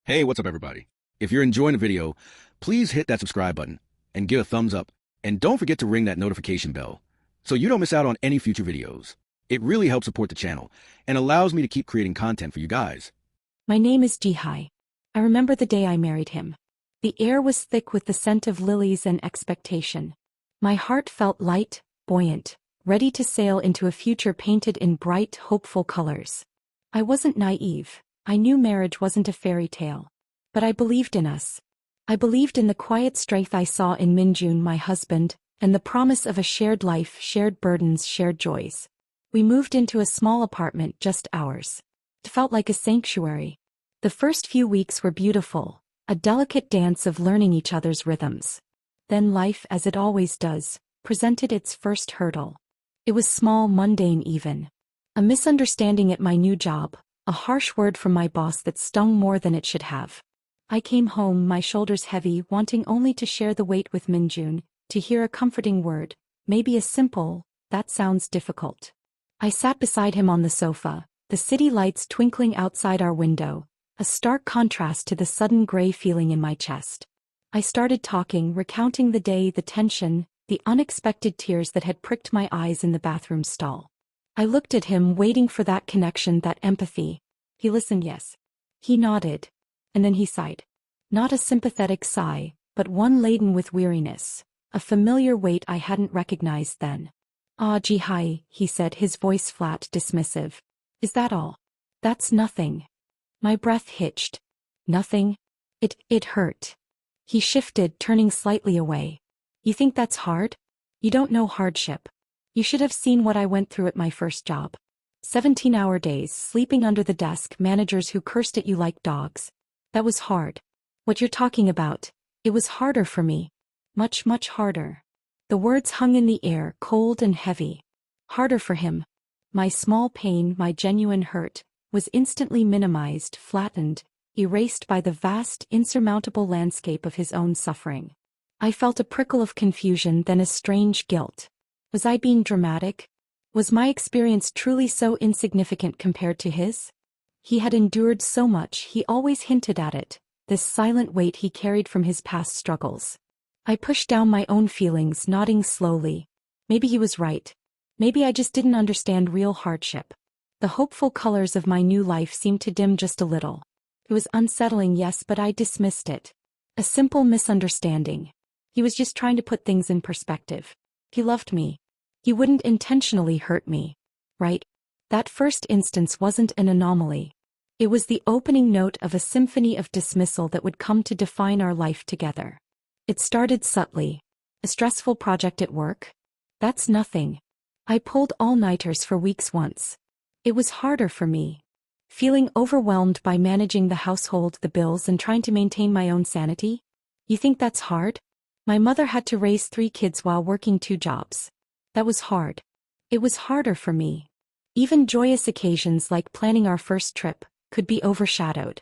Hey, what's up, everybody? If you're enjoying the video, please hit that subscribe button and give a thumbs up. And don't forget to ring that notification bell so you don't miss out on any future videos. It really helps support the channel and allows me to keep creating content for you guys. My name is Ji-hye. I remember the day I married him. The air was thick with the scent of lilies and expectation. My heart felt light, buoyant, ready to sail into a future painted in bright, hopeful colors. I wasn't naive. I knew marriage wasn't a fairy tale. But I believed in us. I believed in the quiet strength I saw in Min-jun, my husband, and the promise of a shared life, shared burdens, shared joys. We moved into a small apartment, just ours. It felt like a sanctuary. The first few weeks were beautiful, a delicate dance of learning each other's rhythms. Then life, as it always does, presented its first hurdle. It was small, mundane even. A misunderstanding at my new job, a harsh word from my boss that stung more than it should have. I came home, my shoulders heavy, wanting only to share the weight with Min-jun, to hear a comforting word, maybe a simple, "That sounds difficult." I sat beside him on the sofa, the city lights twinkling outside our window, a stark contrast to the sudden gray feeling in my chest. I started talking, recounting the day, the tension, the unexpected tears that had pricked my eyes in the bathroom stall. I looked at him, waiting for that connection, that empathy. He listened, yes. He nodded. And then he sighed. Not a sympathetic sigh, but one laden with weariness, a familiar weight I hadn't recognized then. "Ah, Ji-hye," he said, his voice flat, dismissive. "Is that all?" "That's nothing." My breath hitched. "Nothing?" It hurt. He shifted, turning slightly away. "You think that's hard? You don't know hardship. You should have seen what I went through at my first job. 17-hour days, sleeping under the desk, managers who cursed at you like dogs. That was hard. What you're talking about, it was harder for me. Much, much harder." The words hung in the air, cold and heavy. Harder for him. My small pain, my genuine hurt, was instantly minimized, flattened, erased by the vast, insurmountable landscape of his own suffering. I felt a prickle of confusion, then a strange guilt. Was I being dramatic? Was my experience truly so insignificant compared to his? He had endured so much, he always hinted at it, this silent weight he carried from his past struggles. I pushed down my own feelings, nodding slowly. Maybe he was right. Maybe I just didn't understand real hardship. The hopeful colors of my new life seemed to dim just a little. It was unsettling, yes, but I dismissed it. A simple misunderstanding. He was just trying to put things in perspective. He loved me. He wouldn't intentionally hurt me. Right? That first instance wasn't an anomaly. It was the opening note of a symphony of dismissal that would come to define our life together. It started subtly. A stressful project at work? That's nothing. I pulled all-nighters for weeks once. It was harder for me. Feeling overwhelmed by managing the household, the bills, and trying to maintain my own sanity? You think that's hard? My mother had to raise 3 kids while working 2 jobs. That was hard. It was harder for me. Even joyous occasions like planning our first trip could be overshadowed.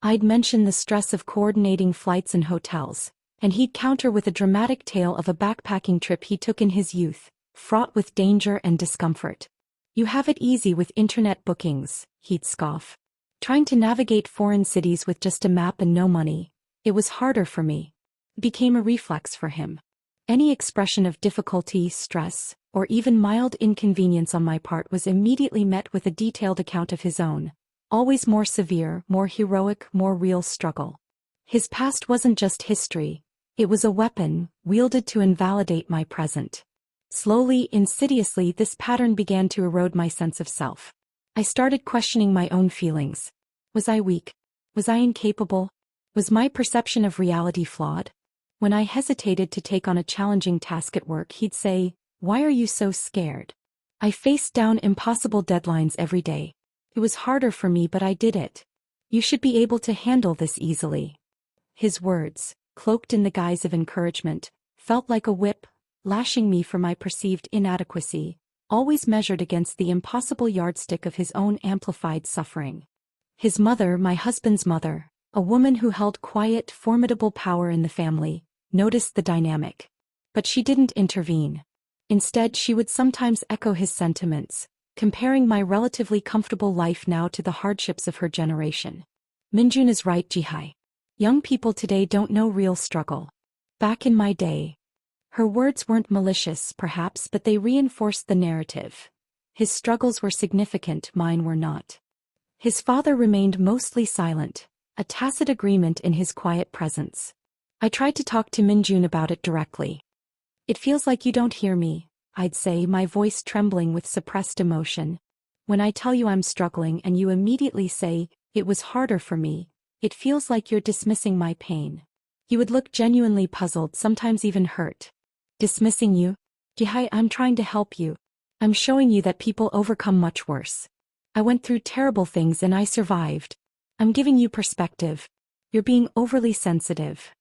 I'd mention the stress of coordinating flights and hotels, and he'd counter with a dramatic tale of a backpacking trip he took in his youth, fraught with danger and discomfort. "You have it easy with internet bookings," he'd scoff. Trying to navigate foreign cities with just a map and no money, it was harder for me. It became a reflex for him. Any expression of difficulty, stress, or even mild inconvenience on my part was immediately met with a detailed account of his own, always more severe, more heroic, more real struggle. His past wasn't just history, it was a weapon, wielded to invalidate my present. Slowly, insidiously, this pattern began to erode my sense of self. I started questioning my own feelings. Was I weak? Was I incapable? Was my perception of reality flawed? When I hesitated to take on a challenging task at work, he'd say, "Why are you so scared?" I faced down impossible deadlines every day. It was harder for me, but I did it. "You should be able to handle this easily." His words, cloaked in the guise of encouragement, felt like a whip, lashing me for my perceived inadequacy, always measured against the impossible yardstick of his own amplified suffering. His mother, my husband's mother, a woman who held quiet, formidable power in the family, noticed the dynamic. But she didn't intervene. Instead, she would sometimes echo his sentiments, comparing my relatively comfortable life now to the hardships of her generation. Min-jun is right, Ji-hye. Young people today don't know real struggle. Back in my day. Her words weren't malicious, perhaps, but they reinforced the narrative. His struggles were significant, mine were not. His father remained mostly silent, a tacit agreement in his quiet presence. I tried to talk to Min-jun about it directly. It feels like you don't hear me, I'd say, my voice trembling with suppressed emotion. When I tell you I'm struggling and you immediately say, it was harder for me, it feels like you're dismissing my pain. He would look genuinely puzzled, sometimes even hurt. Dismissing you? Ji-hye, I'm trying to help you. I'm showing you that people overcome much worse. I went through terrible things and I survived. I'm giving you perspective. You're being overly sensitive.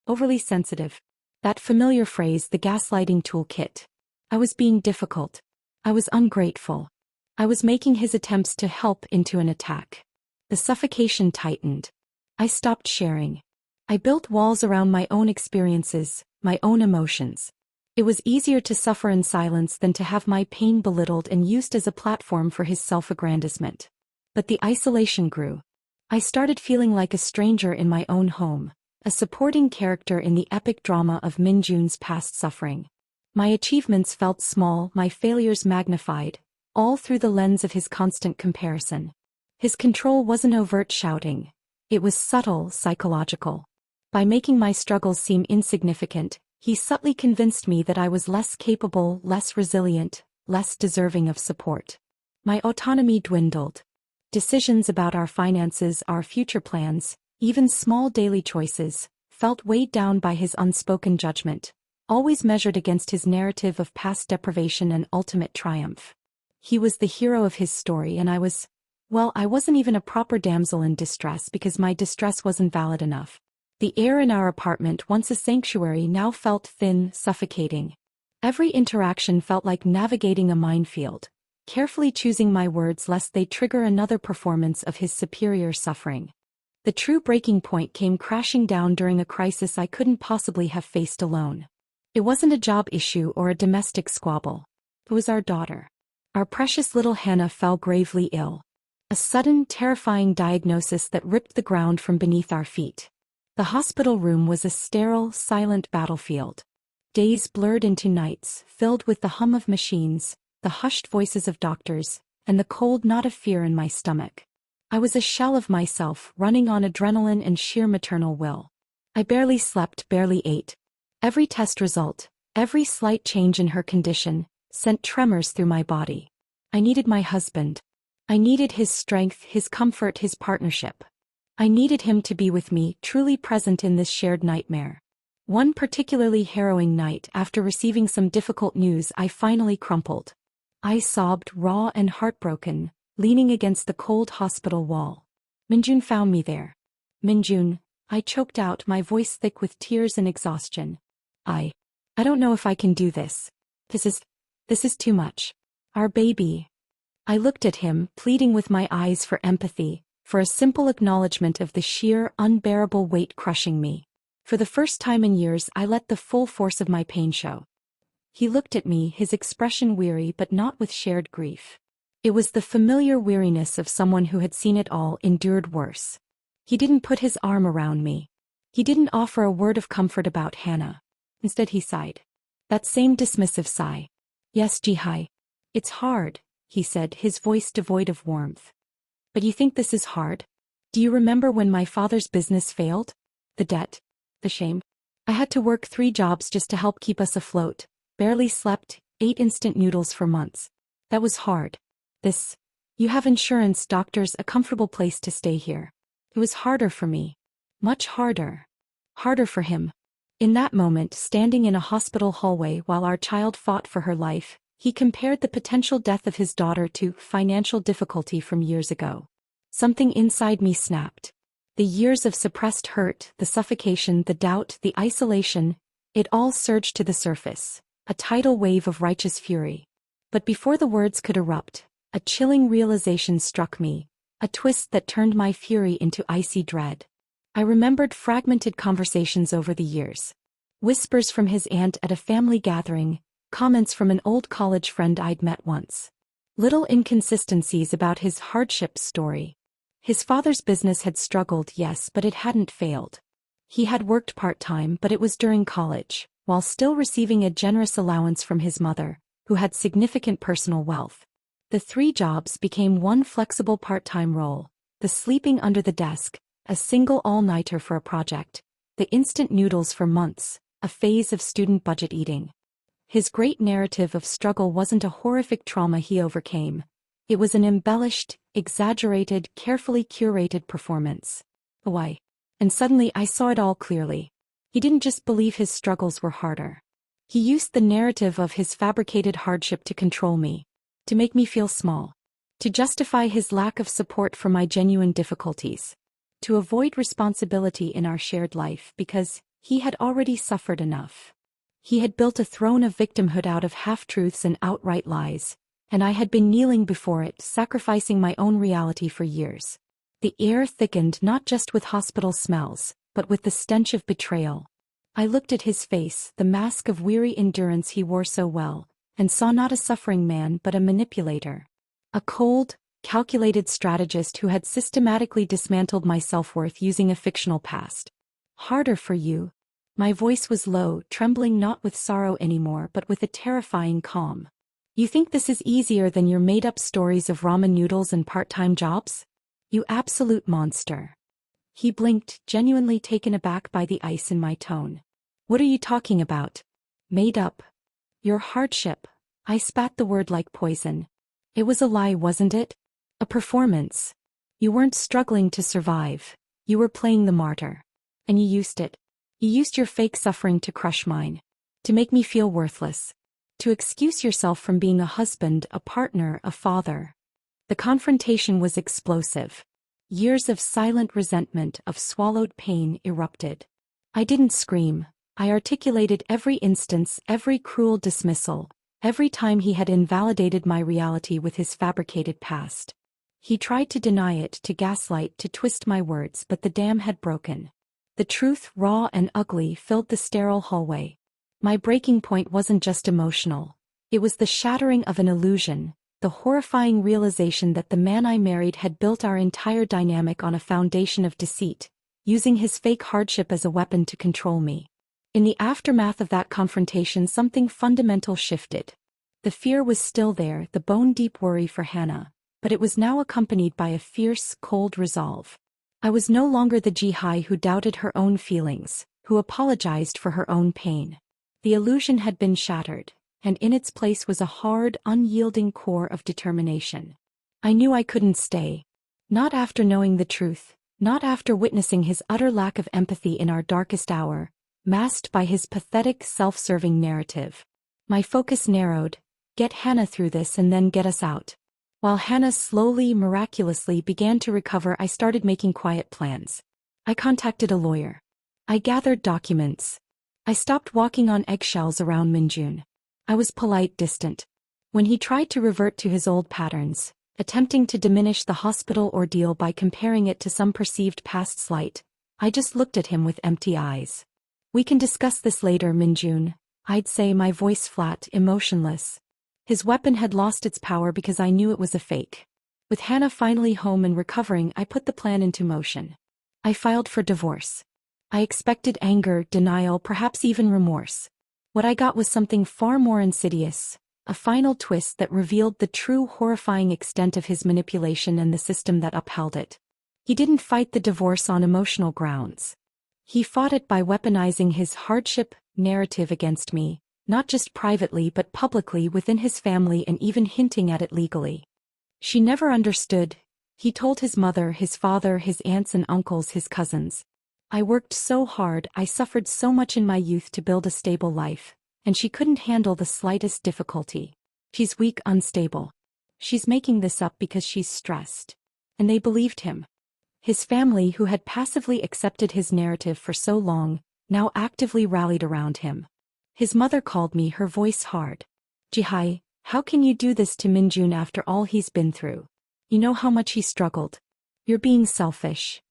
Overly sensitive. That familiar phrase, the gaslighting toolkit. I was being difficult. I was ungrateful. I was making his attempts to help into an attack. The suffocation tightened. I stopped sharing. I built walls around my own experiences, my own emotions. It was easier to suffer in silence than to have my pain belittled and used as a platform for his self-aggrandizement. But the isolation grew. I started feeling like a stranger in my own home, a supporting character in the epic drama of Min-jun's past suffering. My achievements felt small, my failures magnified, all through the lens of his constant comparison. His control wasn't overt shouting. It was subtle, psychological. By making my struggles seem insignificant, he subtly convinced me that I was less capable, less resilient, less deserving of support. My autonomy dwindled. Decisions about our finances, our future plans, even small daily choices, felt weighed down by his unspoken judgment, always measured against his narrative of past deprivation and ultimate triumph. He was the hero of his story and I wasn't even a proper damsel in distress because my distress wasn't valid enough. The air in our apartment, once a sanctuary, now felt thin, suffocating. Every interaction felt like navigating a minefield, carefully choosing my words lest they trigger another performance of his superior suffering. The true breaking point came crashing down during a crisis I couldn't possibly have faced alone. It wasn't a job issue or a domestic squabble. It was our daughter. Our precious little Hannah fell gravely ill. A sudden, terrifying diagnosis that ripped the ground from beneath our feet. The hospital room was a sterile, silent battlefield. Days blurred into nights, filled with the hum of machines, the hushed voices of doctors, and the cold knot of fear in my stomach. I was a shell of myself, running on adrenaline and sheer maternal will. I barely slept, barely ate. Every test result, every slight change in her condition, sent tremors through my body. I needed my husband. I needed his strength, his comfort, his partnership. I needed him to be with me, truly present in this shared nightmare. One particularly harrowing night, after receiving some difficult news, I finally crumpled. I sobbed, raw and heartbroken, leaning against the cold hospital wall. Min-jun found me there. Min-jun, I choked out, my voice thick with tears and exhaustion. I don't know if I can do this. This is too much. Our baby. I looked at him, pleading with my eyes for empathy, for a simple acknowledgement of the sheer, unbearable weight crushing me. For the first time in years, I let the full force of my pain show. He looked at me, his expression weary but not with shared grief. It was the familiar weariness of someone who had seen it all, endured worse. He didn't put his arm around me. He didn't offer a word of comfort about Hannah. Instead he sighed. That same dismissive sigh. Yes, Ji-hye. It's hard, he said, his voice devoid of warmth. But you think this is hard? Do you remember when my father's business failed? The debt? The shame? I had to work 3 jobs just to help keep us afloat, barely slept, ate instant noodles for months. That was hard. You have insurance, doctors, a comfortable place to stay here. It was harder for me. Much harder. Harder for him. In that moment, standing in a hospital hallway while our child fought for her life, he compared the potential death of his daughter to financial difficulty from years ago. Something inside me snapped. The years of suppressed hurt, the suffocation, the doubt, the isolation, it all surged to the surface, a tidal wave of righteous fury. But before the words could erupt, a chilling realization struck me, a twist that turned my fury into icy dread. I remembered fragmented conversations over the years. Whispers from his aunt at a family gathering, comments from an old college friend I'd met once. Little inconsistencies about his hardship story. His father's business had struggled, yes, but it hadn't failed. He had worked part-time, but it was during college, while still receiving a generous allowance from his mother, who had significant personal wealth. The 3 jobs became one flexible part-time role: the sleeping under the desk, a single all-nighter for a project, the instant noodles for months, a phase of student budget eating. His great narrative of struggle wasn't a horrific trauma he overcame. It was an embellished, exaggerated, carefully curated performance. Why? And suddenly I saw it all clearly. He didn't just believe his struggles were harder. He used the narrative of his fabricated hardship to control me, to make me feel small, to justify his lack of support for my genuine difficulties, to avoid responsibility in our shared life because he had already suffered enough. He had built a throne of victimhood out of half-truths and outright lies, and I had been kneeling before it, sacrificing my own reality for years. The air thickened not just with hospital smells, but with the stench of betrayal. I looked at his face, the mask of weary endurance he wore so well, and saw not a suffering man but a manipulator. A cold, calculated strategist who had systematically dismantled my self-worth using a fictional past. Harder for you. My voice was low, trembling not with sorrow anymore but with a terrifying calm. You think this is easier than your made-up stories of ramen noodles and part-time jobs? You absolute monster. He blinked, genuinely taken aback by the ice in my tone. What are you talking about? Made up. Your hardship. I spat the word like poison. It was a lie, wasn't it? A performance. You weren't struggling to survive. You were playing the martyr. And you used it. You used your fake suffering to crush mine. To make me feel worthless. To excuse yourself from being a husband, a partner, a father. The confrontation was explosive. Years of silent resentment, of swallowed pain erupted. I didn't scream. I articulated every instance, every cruel dismissal, every time he had invalidated my reality with his fabricated past. He tried to deny it, to gaslight, to twist my words, but the dam had broken. The truth, raw and ugly, filled the sterile hallway. My breaking point wasn't just emotional. It was the shattering of an illusion, the horrifying realization that the man I married had built our entire dynamic on a foundation of deceit, using his fake hardship as a weapon to control me. In the aftermath of that confrontation, something fundamental shifted. The fear was still there, the bone-deep worry for Hannah, but it was now accompanied by a fierce, cold resolve. I was no longer the Ji-hye who doubted her own feelings, who apologized for her own pain. The illusion had been shattered, and in its place was a hard, unyielding core of determination. I knew I couldn't stay. Not after knowing the truth, not after witnessing his utter lack of empathy in our darkest hour, masked by his pathetic, self-serving narrative. My focus narrowed: get Hannah through this and then get us out. While Hannah slowly, miraculously began to recover, I started making quiet plans. I contacted a lawyer. I gathered documents. I stopped walking on eggshells around Min-jun. I was polite, distant. When he tried to revert to his old patterns, attempting to diminish the hospital ordeal by comparing it to some perceived past slight, I just looked at him with empty eyes. We can discuss this later, Min-jun, I'd say, my voice flat, emotionless. His weapon had lost its power because I knew it was a fake. With Hannah finally home and recovering, I put the plan into motion. I filed for divorce. I expected anger, denial, perhaps even remorse. What I got was something far more insidious, a final twist that revealed the true horrifying extent of his manipulation and the system that upheld it. He didn't fight the divorce on emotional grounds. He fought it by weaponizing his hardship narrative against me, not just privately but publicly within his family, and even hinting at it legally. She never understood. He told his mother, his father, his aunts and uncles, his cousins. I worked so hard, I suffered so much in my youth to build a stable life, and she couldn't handle the slightest difficulty. She's weak, unstable. She's making this up because she's stressed. And they believed him. His family, who had passively accepted his narrative for so long, now actively rallied around him. His mother called me, her voice hard. Ji-hye, how can you do this to Min-jun after all he's been through? You know how much he struggled. You're being selfish.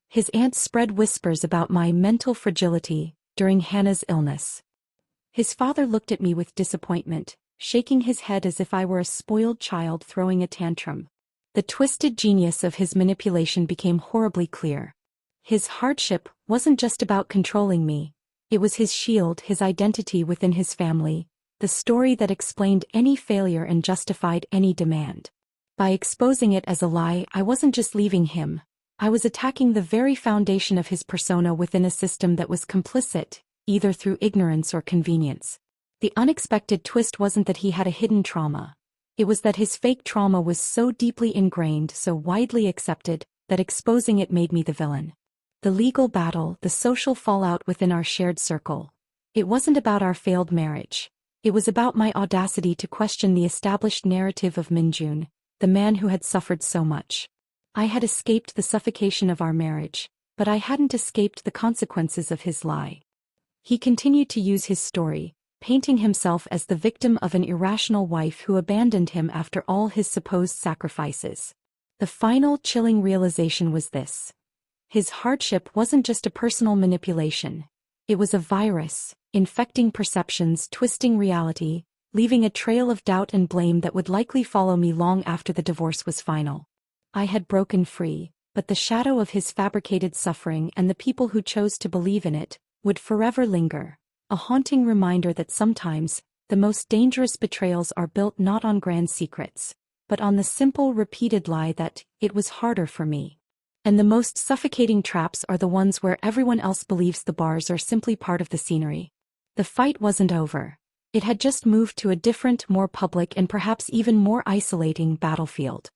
His aunt spread whispers about my mental fragility during Hannah's illness. His father looked at me with disappointment, shaking his head as if I were a spoiled child throwing a tantrum. The twisted genius of his manipulation became horribly clear. His hardship wasn't just about controlling me. It was his shield, his identity within his family, the story that explained any failure and justified any demand. By exposing it as a lie, I wasn't just leaving him. I was attacking the very foundation of his persona within a system that was complicit, either through ignorance or convenience. The unexpected twist wasn't that he had a hidden trauma. It was that his fake trauma was so deeply ingrained, so widely accepted, that exposing it made me the villain. The legal battle, the social fallout within our shared circle. It wasn't about our failed marriage. It was about my audacity to question the established narrative of Min-jun, the man who had suffered so much. I had escaped the suffocation of our marriage, but I hadn't escaped the consequences of his lie. He continued to use his story, painting himself as the victim of an irrational wife who abandoned him after all his supposed sacrifices. The final chilling realization was this. His hardship wasn't just a personal manipulation. It was a virus, infecting perceptions, twisting reality, leaving a trail of doubt and blame that would likely follow me long after the divorce was final. I had broken free, but the shadow of his fabricated suffering and the people who chose to believe in it would forever linger, a haunting reminder that sometimes, the most dangerous betrayals are built not on grand secrets, but on the simple repeated lie that it was harder for me. And the most suffocating traps are the ones where everyone else believes the bars are simply part of the scenery. The fight wasn't over. It had just moved to a different, more public and perhaps even more isolating battlefield.